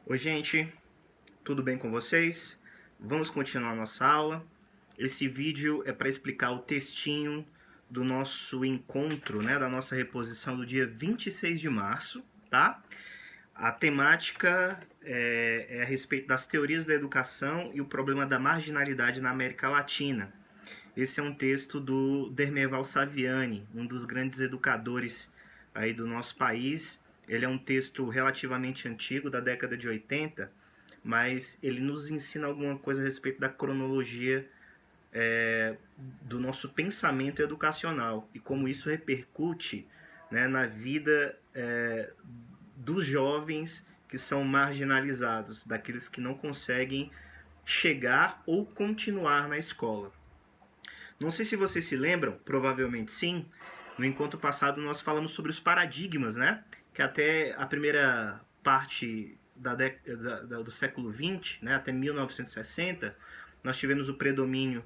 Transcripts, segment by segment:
Oi, gente, tudo bem com vocês? Vamos continuar nossa aula. Esse vídeo é para explicar o textinho do nosso encontro, né, da nossa reposição do dia 26 de março, tá? A temática é a respeito das teorias da educação e o problema da marginalidade na América Latina. Esse é um texto do Dermeval Saviani, um dos grandes educadores aí do nosso país. Ele é um texto relativamente antigo, da década de 80, mas ele nos ensina alguma coisa a respeito da cronologia do nosso pensamento educacional e como isso repercute, né, na vida dos jovens que são marginalizados, daqueles que não conseguem chegar ou continuar na escola. Não sei se vocês se lembram, provavelmente sim. No encontro passado nós falamos sobre os paradigmas, né? Que até a primeira parte do século XX, né, até 1960, nós tivemos o predomínio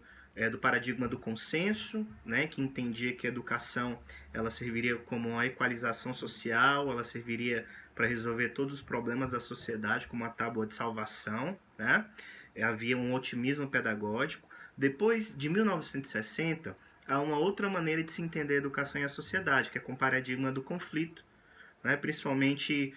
do paradigma do consenso, né, que entendia que a educação ela serviria como uma equalização social, ela serviria para resolver todos os problemas da sociedade como uma tábua de salvação, né? Havia um otimismo pedagógico. Depois de 1960, há uma outra maneira de se entender a educação e a sociedade, que é com o paradigma do conflito, né? Principalmente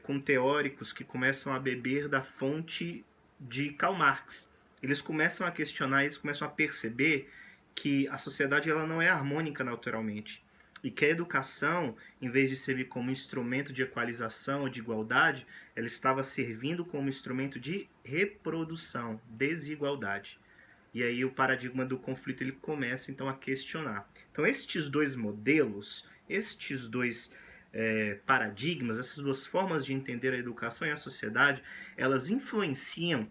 com teóricos que começam a beber da fonte de Karl Marx. Eles começam a questionar, eles começam a perceber que a sociedade ela não é harmônica naturalmente e que a educação, em vez de servir como instrumento de equalização ou de igualdade, ela estava servindo como instrumento de reprodução, desigualdade. E aí o paradigma do conflito ele começa então a questionar. Então estes dois modelos, estes dois paradigmas, essas duas formas de entender a educação e a sociedade, elas influenciam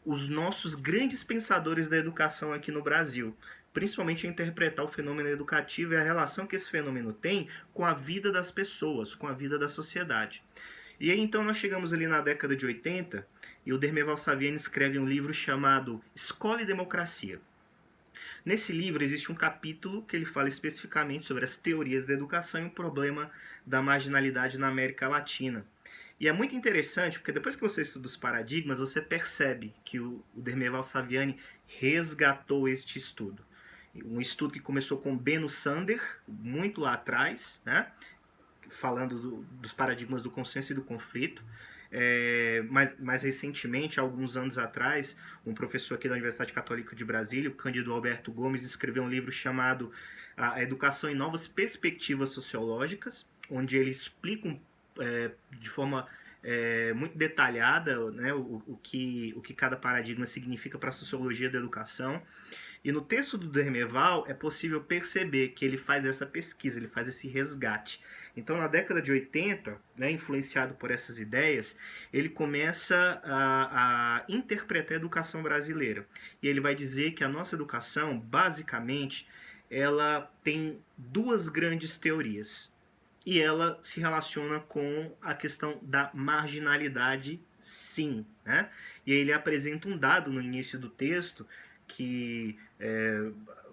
os nossos grandes pensadores da educação aqui no Brasil, principalmente a interpretar o fenômeno educativo e a relação que esse fenômeno tem com a vida das pessoas, com a vida da sociedade. E aí então nós chegamos ali na década de 80 e o Dermeval Saviani escreve um livro chamado Escola e Democracia. Nesse livro existe um capítulo que ele fala especificamente sobre as teorias da educação e o problema da marginalidade na América Latina. E é muito interessante porque depois que você estuda os paradigmas, você percebe que o Dermeval Saviani resgatou este estudo. Um estudo que começou com Benno Sander, muito lá atrás, né? Falando dos paradigmas do consenso e do conflito. Mais recentemente, alguns anos atrás, um professor aqui da Universidade Católica de Brasília, o Cândido Alberto Gomes, escreveu um livro chamado A Educação em Novas Perspectivas Sociológicas, onde ele explica de forma muito detalhada, né, o que cada paradigma significa para a sociologia da educação. E no texto do Dermeval é possível perceber que ele faz essa pesquisa, ele faz esse resgate. Então, na década de 80, né, influenciado por essas ideias, ele começa a interpretar a educação brasileira. E ele vai dizer que a nossa educação, basicamente, ela tem duas grandes teorias. E ela se relaciona com a questão da marginalidade, sim. Né? E aí ele apresenta um dado no início do texto que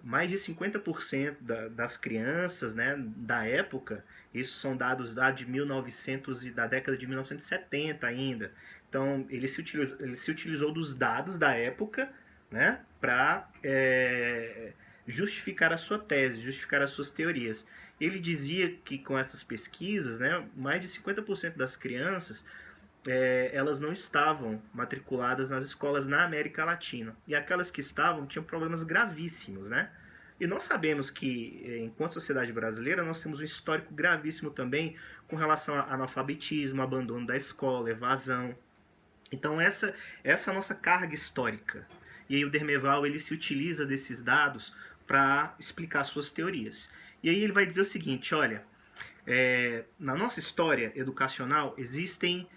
mais de 50% das crianças, né, da época, isso são dados lá de 1900 e da década de 1970 ainda. Então ele se utilizou dos dados da época, né, para justificar a sua tese, justificar as suas teorias. Ele dizia que com essas pesquisas, né, mais de 50% das crianças elas não estavam matriculadas nas escolas na América Latina. E aquelas que estavam tinham problemas gravíssimos, né? E nós sabemos que, enquanto sociedade brasileira, nós temos um histórico gravíssimo também com relação a analfabetismo, abandono da escola, evasão. Então essa é a nossa carga histórica. E aí o Dermeval ele se utiliza desses dados para explicar suas teorias. E aí ele vai dizer o seguinte, olha, na nossa história educacional existem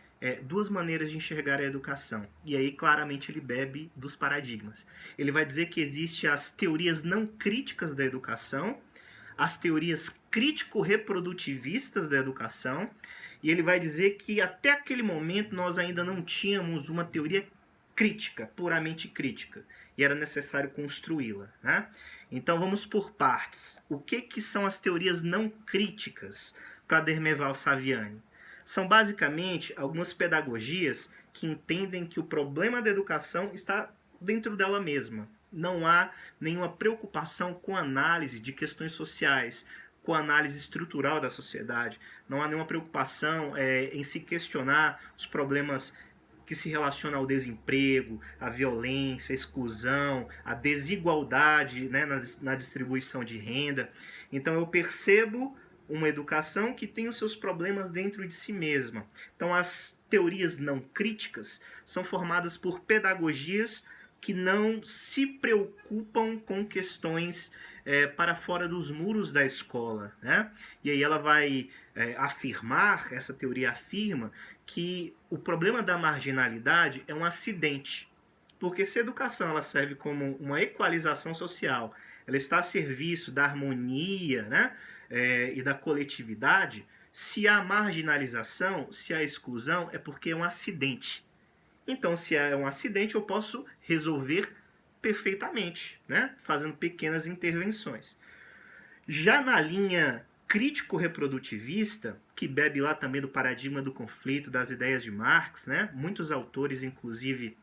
duas maneiras de enxergar a educação. E aí claramente ele bebe dos paradigmas. Ele vai dizer que existem as teorias não críticas da educação, as teorias crítico-reprodutivistas da educação, e ele vai dizer que até aquele momento nós ainda não tínhamos uma teoria crítica, puramente crítica, e era necessário construí-la. Né? Então vamos por partes. O que são as teorias não críticas para Dermeval Saviani? São basicamente algumas pedagogias que entendem que o problema da educação está dentro dela mesma. Não há nenhuma preocupação com análise de questões sociais, com a análise estrutural da sociedade. Não há nenhuma preocupação em se questionar os problemas que se relacionam ao desemprego, à violência, à exclusão, à desigualdade, né, na distribuição de renda. Então eu percebo uma educação que tem os seus problemas dentro de si mesma. Então as teorias não críticas são formadas por pedagogias que não se preocupam com questões para fora dos muros da escola, né? E aí ela vai afirmar, essa teoria afirma, que o problema da marginalidade é um acidente. Porque se a educação ela serve como uma equalização social, ela está a serviço da harmonia, né? E da coletividade, se há marginalização, se há exclusão, é porque é um acidente. Então, se é um acidente, eu posso resolver perfeitamente, né? Fazendo pequenas intervenções. Já na linha crítico-reprodutivista, que bebe lá também do paradigma do conflito, das ideias de Marx, né? Muitos autores, inclusive,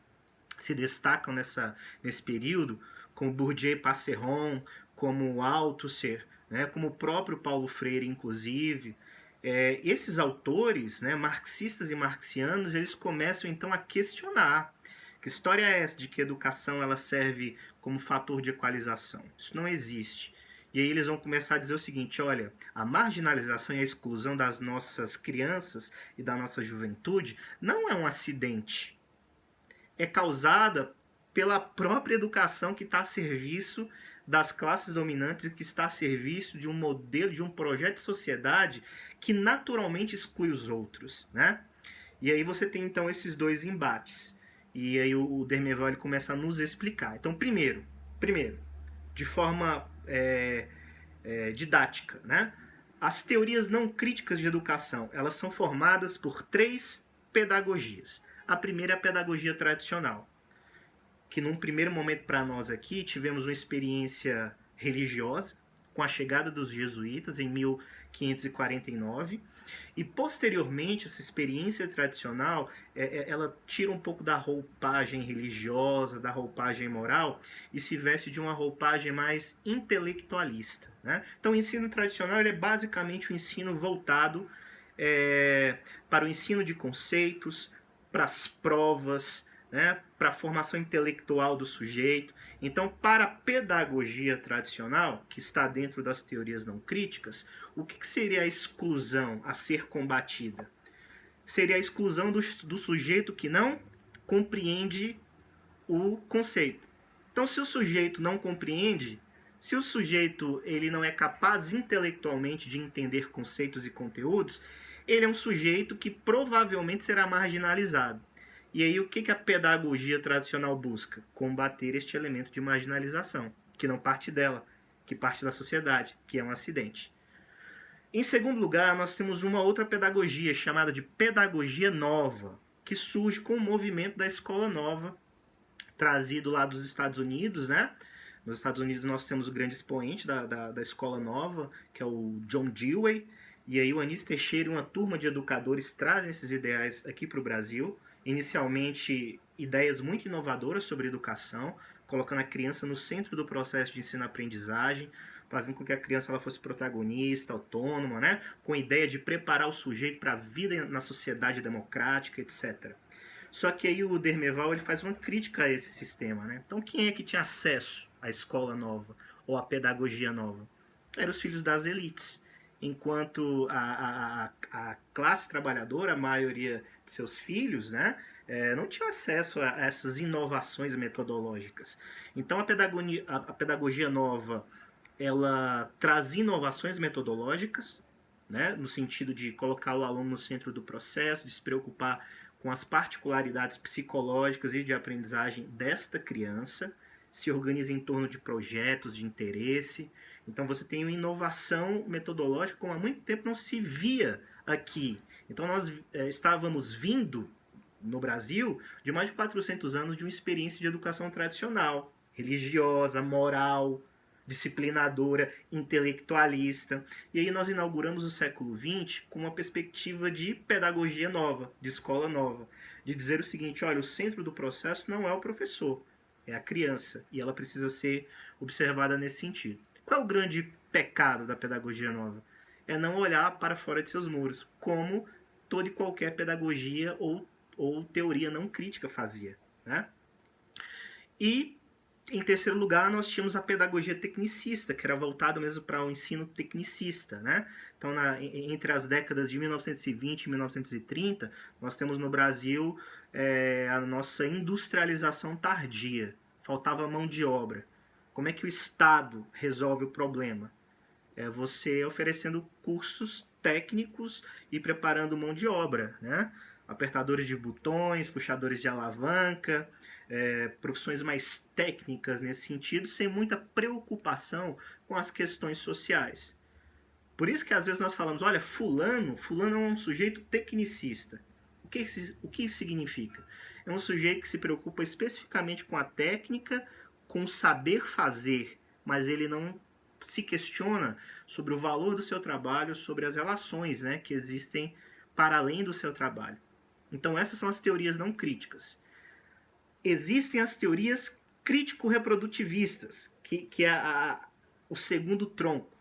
se destacam nesse período, como Bourdieu e Passeron, como Althusser, né? Como o próprio Paulo Freire, inclusive. Esses autores, né, marxistas e marxianos, eles começam então a questionar que história é essa de que a educação ela serve como fator de equalização. Isso não existe. E aí eles vão começar a dizer o seguinte, olha, a marginalização e a exclusão das nossas crianças e da nossa juventude não é um acidente. É causada pela própria educação que está a serviço das classes dominantes e que está a serviço de um modelo, de um projeto de sociedade que naturalmente exclui os outros, né? E aí você tem então esses dois embates. E aí o Dermeval ele começa a nos explicar. Então, primeiro de forma didática, né? As teorias não críticas de educação, elas são formadas por 3 pedagogias. A primeira é a pedagogia tradicional, que num primeiro momento para nós aqui tivemos uma experiência religiosa com a chegada dos jesuítas em 1549 e posteriormente essa experiência tradicional ela tira um pouco da roupagem religiosa, da roupagem moral e se veste de uma roupagem mais intelectualista, né? Então o ensino tradicional ele é basicamente um ensino voltado para o ensino de conceitos, para as provas, né, para a formação intelectual do sujeito. Então, para a pedagogia tradicional, que está dentro das teorias não críticas, o que seria a exclusão a ser combatida? Seria a exclusão do sujeito que não compreende o conceito. Então, se o sujeito não compreende, se o sujeito ele não é capaz intelectualmente de entender conceitos e conteúdos, ele é um sujeito que provavelmente será marginalizado. E aí o que a pedagogia tradicional busca? Combater este elemento de marginalização, que não parte dela, que parte da sociedade, que é um acidente. Em segundo lugar, nós temos uma outra pedagogia, chamada de pedagogia nova, que surge com o movimento da escola nova, trazido lá dos Estados Unidos, né? Nos Estados Unidos nós temos o grande expoente da escola nova, que é o John Dewey, e aí o Anísio Teixeira e uma turma de educadores trazem esses ideais aqui para o Brasil. Inicialmente, ideias muito inovadoras sobre educação, colocando a criança no centro do processo de ensino-aprendizagem, fazendo com que a criança ela fosse protagonista, autônoma, né? Com a ideia de preparar o sujeito para a vida na sociedade democrática, etc. Só que aí o Dermeval ele faz uma crítica a esse sistema, né? Então quem é que tinha acesso à escola nova ou à pedagogia nova? Eram os filhos das elites. Enquanto a classe trabalhadora, a maioria de seus filhos, né, não tinha acesso a essas inovações metodológicas. Então a pedagogia nova ela traz inovações metodológicas, né, no sentido de colocar o aluno no centro do processo, de se preocupar com as particularidades psicológicas e de aprendizagem desta criança, se organiza em torno de projetos de interesse. Então você tem uma inovação metodológica como há muito tempo não se via aqui. Então nós estávamos vindo no Brasil de mais de 400 anos de uma experiência de educação tradicional, religiosa, moral, disciplinadora, intelectualista. E aí nós inauguramos o século XX com uma perspectiva de pedagogia nova, de escola nova, de dizer o seguinte: olha, o centro do processo não é o professor, é a criança, e ela precisa ser observada nesse sentido. Qual é o grande pecado da pedagogia nova? É não olhar para fora de seus muros, como toda e qualquer pedagogia ou teoria não crítica fazia, né? E, em terceiro lugar, nós tínhamos a pedagogia tecnicista, que era voltada mesmo para o ensino tecnicista, né? Então, entre as décadas de 1920 e 1930, nós temos no Brasil a nossa industrialização tardia. Faltava mão de obra. Como é que o Estado resolve o problema? É você oferecendo cursos técnicos e preparando mão de obra, né? Apertadores de botões, puxadores de alavanca, profissões mais técnicas nesse sentido, sem muita preocupação com as questões sociais. Por isso que às vezes nós falamos, olha, fulano é um sujeito tecnicista. O que isso significa? É um sujeito que se preocupa especificamente com a técnica, com o saber fazer, mas ele não se questiona sobre o valor do seu trabalho, sobre as relações, né, que existem para além do seu trabalho. Então essas são as teorias não críticas. Existem as teorias crítico-reprodutivistas, que é o segundo tronco.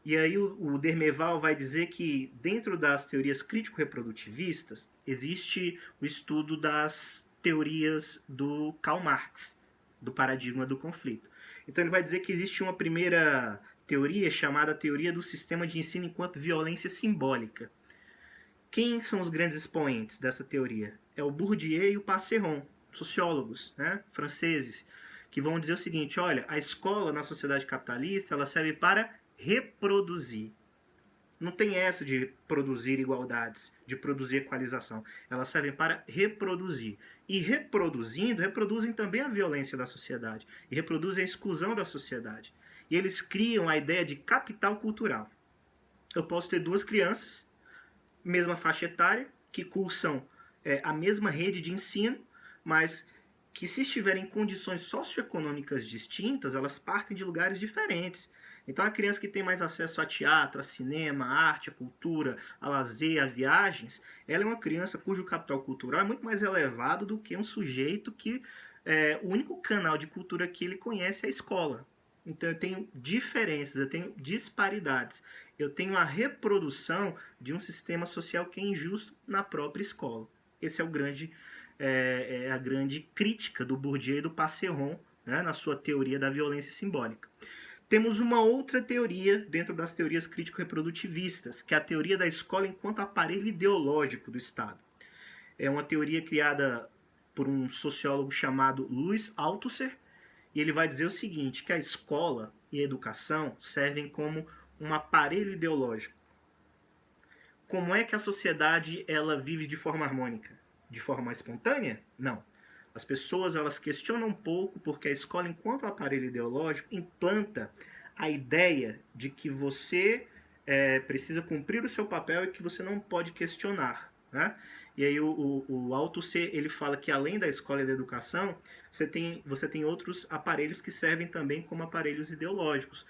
E aí o Dermeval vai dizer que dentro das teorias crítico-reprodutivistas existe o estudo das teorias do Karl Marx, do paradigma do conflito. Então ele vai dizer que existe uma primeira teoria chamada teoria do sistema de ensino enquanto violência simbólica. Quem são os grandes expoentes dessa teoria? É o Bourdieu e o Passeron, sociólogos, né, franceses, que vão dizer o seguinte: olha, a escola na sociedade capitalista ela serve para reproduzir. Não tem essa de produzir igualdades, de produzir equalização. Elas servem para reproduzir. E reproduzindo, reproduzem também a violência da sociedade. E reproduzem a exclusão da sociedade. E eles criam a ideia de capital cultural. Eu posso ter duas crianças, mesma faixa etária, que cursam a mesma rede de ensino, mas que se estiverem em condições socioeconômicas distintas, elas partem de lugares diferentes. Então a criança que tem mais acesso a teatro, a cinema, a arte, a cultura, a lazer, a viagens, ela é uma criança cujo capital cultural é muito mais elevado do que um sujeito que o único canal de cultura que ele conhece é a escola. Então eu tenho diferenças, eu tenho disparidades. Eu tenho a reprodução de um sistema social que é injusto na própria escola. Esse é a grande crítica do Bourdieu e do Passeron, né, na sua teoria da violência simbólica. Temos uma outra teoria dentro das teorias crítico-reprodutivistas, que é a teoria da escola enquanto aparelho ideológico do Estado. É uma teoria criada por um sociólogo chamado Louis Althusser, e ele vai dizer o seguinte, que a escola e a educação servem como um aparelho ideológico. Como é que a sociedade ela vive de forma harmônica? De forma espontânea? Não. As pessoas elas questionam um pouco porque a escola, enquanto aparelho ideológico, implanta a ideia de que você precisa cumprir o seu papel e que você não pode questionar, né? E aí o Althusser ele fala que além da escola e da educação, você tem outros aparelhos que servem também como aparelhos ideológicos.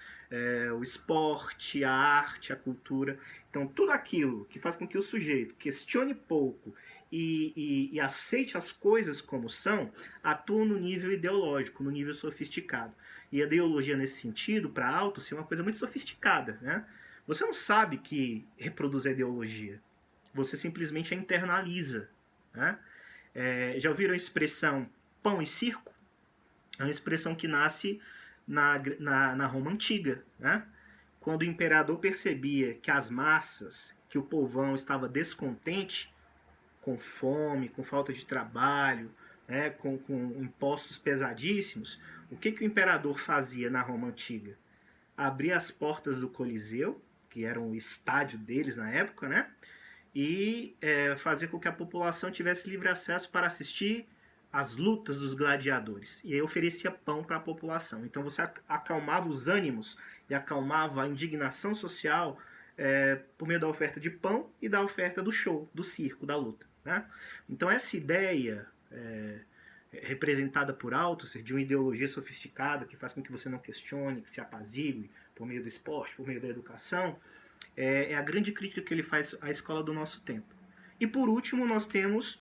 O esporte, a arte, a cultura. Então tudo aquilo que faz com que o sujeito questione pouco e aceite as coisas como são, atua no nível ideológico, no nível sofisticado. E a ideologia nesse sentido, para Althusser, é uma coisa muito sofisticada, né? Você não sabe que reproduz a ideologia. Você simplesmente a internaliza. Né? Já ouviram a expressão pão e circo? É uma expressão que nasce na Roma Antiga. Né? Quando o imperador percebia que as massas, que o povão estava descontente, com fome, com falta de trabalho, né, com impostos pesadíssimos, o que o imperador fazia na Roma Antiga? Abria as portas do Coliseu, que era o estádio deles na época, né? E fazer com que a população tivesse livre acesso para assistir às lutas dos gladiadores. E aí oferecia pão para a população. Então você acalmava os ânimos e acalmava a indignação social por meio da oferta de pão e da oferta do show, do circo, da luta. Né? Então essa ideia representada por Althusser, de uma ideologia sofisticada que faz com que você não questione, que se apazigue por meio do esporte, por meio da educação, é a grande crítica que ele faz à escola do nosso tempo. E por último, nós temos